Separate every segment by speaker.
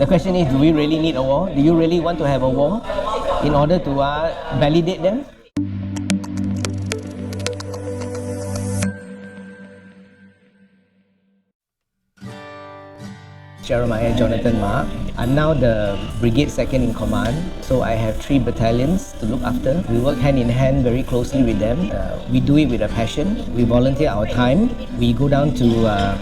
Speaker 1: The question is, do we really need a war? Do you really want to have a war in order to validate them? Jeremiah Jonathan Mark. I'm now the Brigade Second in Command, so I have 3 battalions to look after. We work hand in hand very closely with them. We do it with a passion. We volunteer our time. We go down to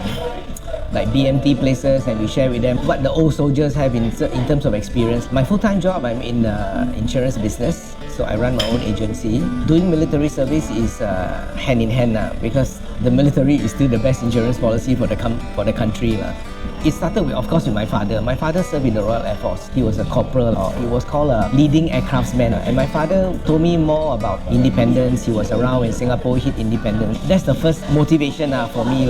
Speaker 1: like BMT places and we share with them what the old soldiers have in terms of experience. My full-time job, I'm in insurance business, so I run my own agency. Doing military service is hand in hand because the military is still the best insurance policy for the country. It started with, of course, with my father. My father served in the Royal Air Force. He was a corporal, or he was called a leading aircraftsman. And my father told me more about independence. He was around when Singapore hit independence. That's the first motivation for me,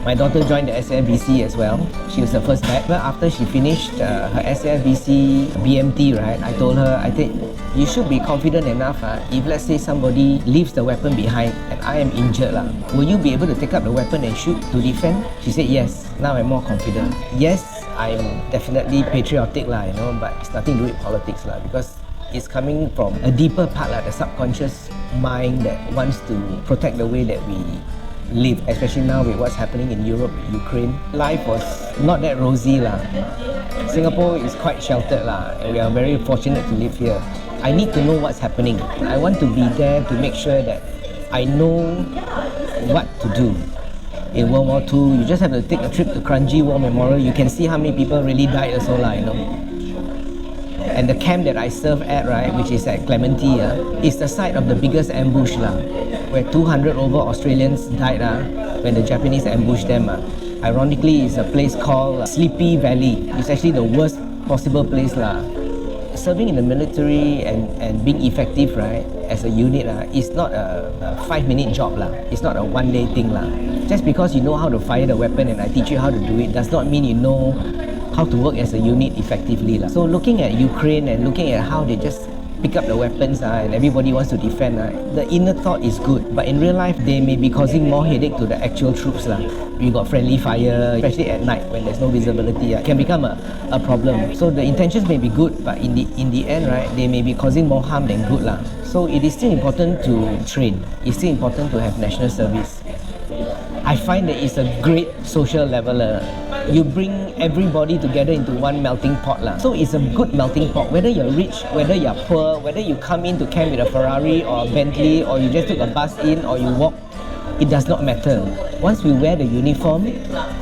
Speaker 1: My daughter joined the SLTC as well. She was the first batch. But after she finished her SLTC BMT, right, I told her, I think you should be confident enough. If let's say somebody leaves the weapon behind and I am injured, will you be able to take up the weapon and shoot to defend? She said yes. Now I'm more confident. Yes, I'm definitely patriotic, but it's nothing to do with politics, because it's coming from a deeper part, the subconscious mind that wants to protect the way that we live, especially now with what's happening in Europe, Ukraine. Life was not that rosy. Singapore is quite sheltered and we are very fortunate to live here. I need to know what's happening. I want to be there to make sure that I know what to do. In World War II, you just have to take a trip to Kranji War Memorial. You can see how many people really died also, And the camp that I serve at, which is at Clementi, is the site of the biggest ambush, where 200 over Australians died when the Japanese ambushed them. Ironically, it's a place called Sleepy Valley. It's actually the worst possible place. Serving in the military and being effective, as a unit, is not a 5-minute job. It's not a one-day thing. Just because you know how to fire the weapon and I teach you how to do it does not mean you know how to work as a unit effectively. So looking at Ukraine and looking at how they just pick up the weapons and everybody wants to defend, the inner thought is good, but in real life they may be causing more headache to the actual troops. You got friendly fire, especially at night when there's no visibility, it can become a problem. So the intentions may be good, but in the end, they may be causing more harm than good. So it is still important to train. It's still important to have national service. I find that it's a great social leveler. You bring everybody together into one melting pot. So it's a good melting pot. Whether you're rich, whether you're poor, whether you come into camp with a Ferrari or a Bentley, or you just took a bus in or you walk, it does not matter. Once we wear the uniform,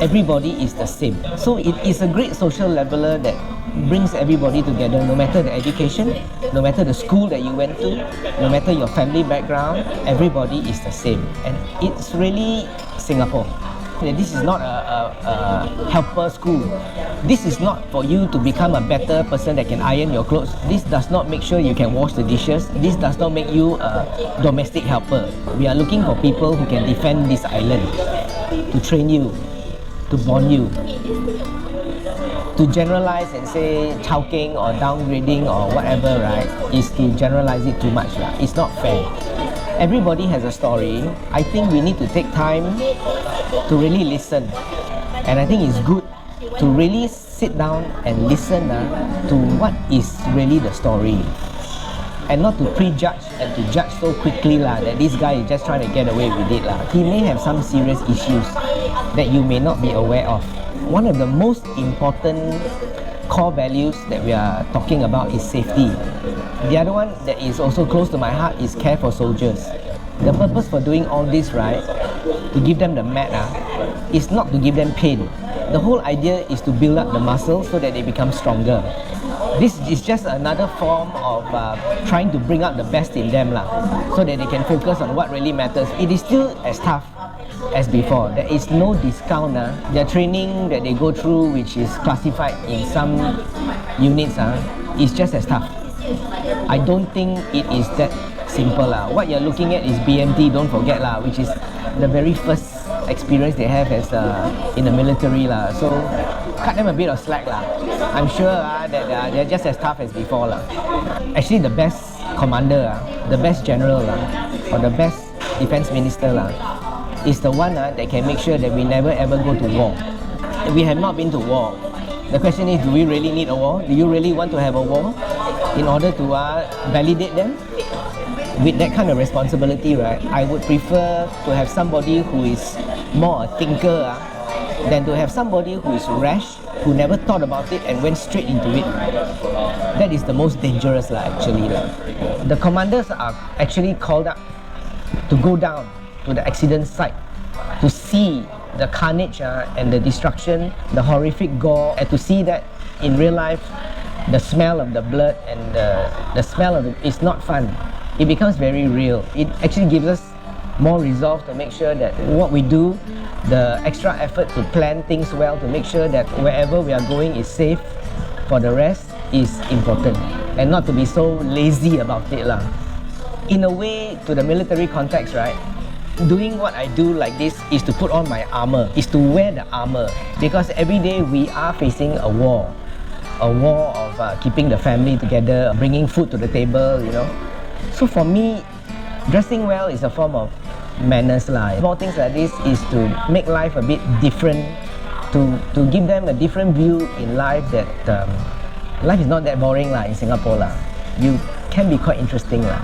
Speaker 1: everybody is the same. So it is a great social leveler that brings everybody together, no matter the education, no matter the school that you went to, no matter your family background, everybody is the same. And it's really Singapore. This is not a helper school. This is not for you to become a better person that can iron your clothes. This does not make sure you can wash the dishes. This does not make you a domestic helper. We are looking for people who can defend this island, to train you, to bond you. To generalize and say chowking or downgrading or whatever, is to generalize it too much. It's not fair. Everybody has a story. I think we need to take time to really listen. And I think it's good to really sit down and listen to what is really the story. And not to prejudge and to judge so quickly that this guy is just trying to get away with it. He may have some serious issues that you may not be aware of. One of the most important core values that we are talking about is safety. The other one that is also close to my heart is care for soldiers. The purpose for doing all this, to give them the mat, is not to give them pain. The whole idea is to build up the muscles so that they become stronger. This is just another form of trying to bring out the best in them, so that they can focus on what really matters. It is still as tough as before. There is no discount. The training that they go through, which is classified in some units, is just as tough. I don't think it is that simple. What you're looking at is BMT, don't forget, which is the very first experience they have as in the military. So cut them a bit of slack. I'm sure that they're just as tough as before. Actually, the best commander, the best general, or the best defense minister is the one that can make sure that we never ever go to war. We have not been to war. The question is, do we really need a war? Do you really want to have a war in order to validate them? With that kind of responsibility, right, I would prefer to have somebody who is more a thinker than to have somebody who is rash, who never thought about it and went straight into it. That is the most dangerous actually. The commanders are actually called up to go down to the accident site to see the carnage and the destruction, the horrific gore, and to see that in real life, the smell of the blood and the smell of it is not fun. It becomes very real. It actually gives us more resolve to make sure that what we do, the extra effort to plan things well, to make sure that wherever we are going is safe for the rest is important, and not to be so lazy about it lah. In a way, to the military context, right, doing what I do like this is to put on my armor, is to wear the armor, because every day we are facing a war of keeping the family together, bringing food to the table, you know. So for me, dressing well is a form of manners lah. Small things like this is to make life a bit different, to give them a different view in life, that life is not that boring lah in Singapore lah. You can be quite interesting lah.